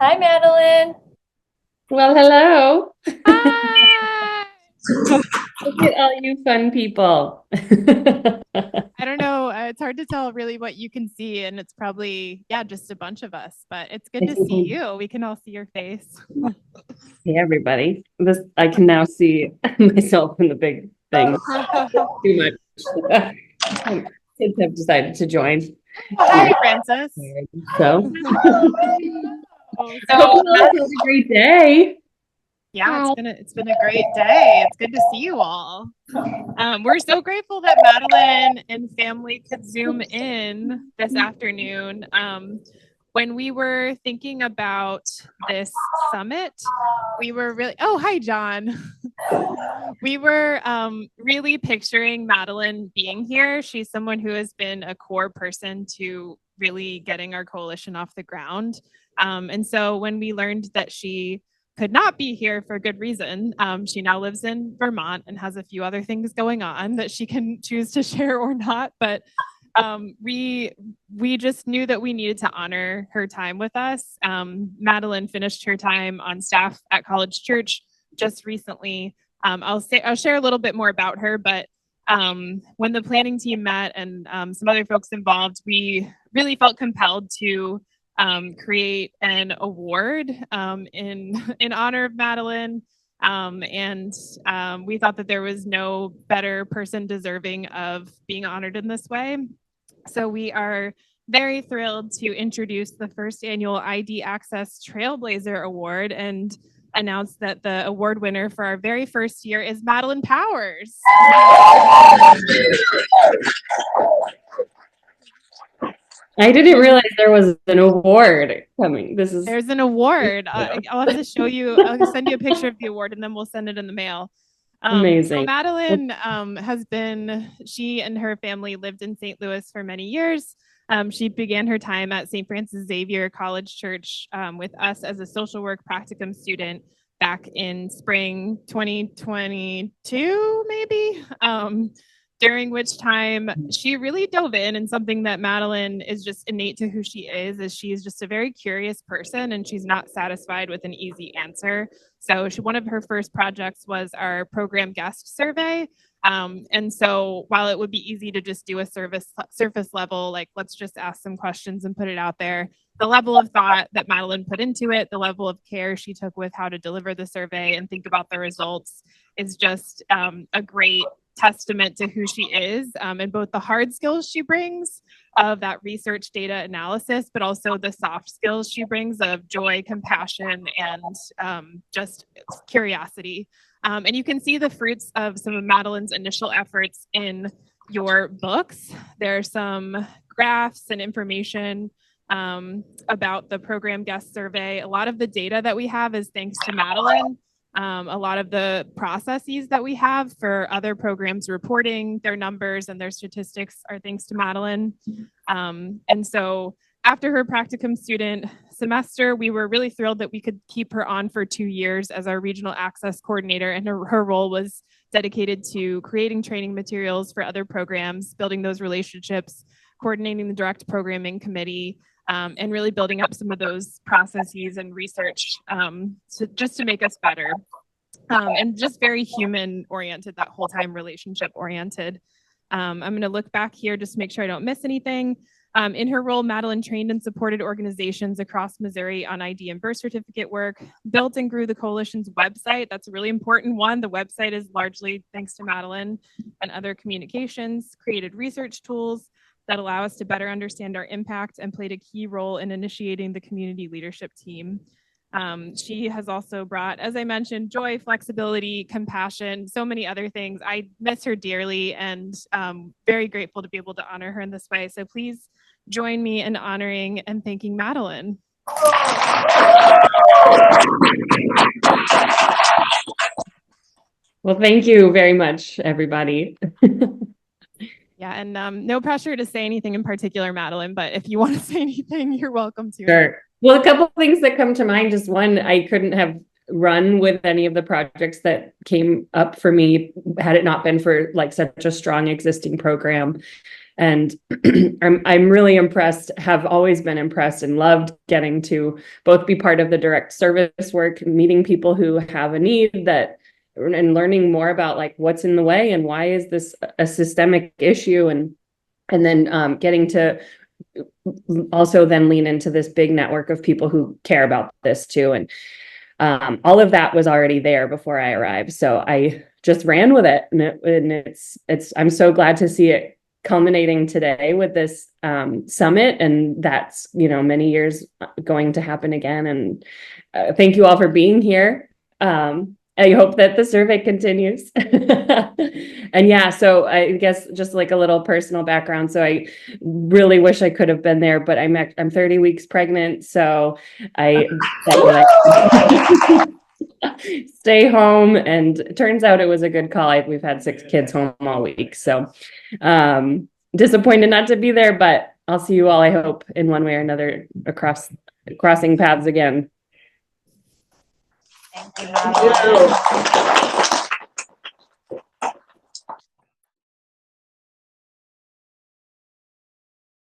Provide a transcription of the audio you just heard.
Hi, Madeline. Well, hello. Hi. Look at all you fun people. I don't know. It's hard to tell really what you can see, and it's probably, yeah, just a bunch of us, but it's good to see you. We can all see your face. Hey, everybody. This I can now see myself in the big thing too much. Kids have decided to join. Hi, Francis. So, Oh, hope so you all had a great day. yeah, it's been a great day. It's good to see you all. We're so grateful that Madeline and family could Zoom in this afternoon. When we were thinking about this summit, we were really, oh, hi, John. We were really picturing Madeline being here. She's someone who has been a core person to really getting our coalition off the ground. And so when we learned that she could not be here for good reason. She now lives in Vermont and has a few other things going on that she can choose to share or not. But we just knew that we needed to honor her time with us. Madeline finished her time on staff at College Church just recently. I'll share a little bit more about her, but when the planning team met and some other folks involved, we really felt compelled to create an award in honor of Madeline. We thought that there was no better person deserving of being honored in this way. So we are very thrilled to introduce the first annual ID Access Trailblazer Award and announce that the award winner for our very first year is Madeline Powers. I didn't realize there was an award coming. There's an award. I'll have to show you. I'll send you a picture of the award, and then we'll send it in the mail. So amazing. Madeline she and her family lived in St. Louis for many years. She began her time at St. Francis Xavier College Church with us as a social work practicum student back in spring 2022, maybe. During which time she really dove in something that Madeline is just innate to who she is she's just a very curious person and she's not satisfied with an easy answer. So one of her first projects was our program guest survey. And so while it would be easy to just do a surface level, like let's just ask some questions and put it out there, the level of thought that Madeline put into it, the level of care she took with how to deliver the survey and think about the results is just a great testament to who she is and both the hard skills she brings of that research data analysis, but also the soft skills she brings of joy, compassion, and just curiosity. And you can see the fruits of some of Madeline's initial efforts in your books. There are some graphs and information about the program guest survey. A lot of the data that we have is thanks to Madeline. A lot of the processes that we have for other programs reporting their numbers and their statistics are thanks to Madeline. And so after her practicum student semester, we were really thrilled that we could keep her on for 2 years as our regional access coordinator. And her role was dedicated to creating training materials for other programs, building those relationships, coordinating the direct programming committee, and really building up some of those processes and research just to make us better. And just very human oriented that whole time, relationship oriented. I'm going to look back here just to make sure I don't miss anything. In her role, Madeline trained and supported organizations across Missouri on ID and birth certificate work, built and grew the coalition's website. That's a really important one. The website is largely thanks to Madeline and other communications, created research tools that allow us to better understand our impact and played a key role in initiating the community leadership team. She has also brought, as I mentioned, joy, flexibility, compassion, so many other things. I miss her dearly and very grateful to be able to honor her in this way. So please join me in honoring and thanking Madeline. Well, thank you very much, everybody. Yeah, and no pressure to say anything in particular, Madeline, but if you want to say anything, you're welcome to. Sure. Well, a couple of things that come to mind. Just one, I couldn't have run with any of the projects that came up for me had it not been for like such a strong existing program. And I'm really impressed, have always been impressed and loved getting to both be part of the direct service work, meeting people who have a need that, and learning more about like what's in the way and why is this a systemic issue, and then getting to also then lean into this big network of people who care about this too. And all of that was already there before I arrived. So I just ran with it, and it's I'm so glad to see it culminating today with this summit, and that's, you know, many years going to happen again. And thank you all for being here. I hope that the survey continues. And yeah, so I guess just like a little personal background. So I really wish I could have been there, but I'm 30 weeks pregnant, so I stay home, and it turns out it was a good call. We've had 6 kids home all week, so disappointed not to be there, but I'll see you all, I hope, in one way or another crossing paths again. Thank you.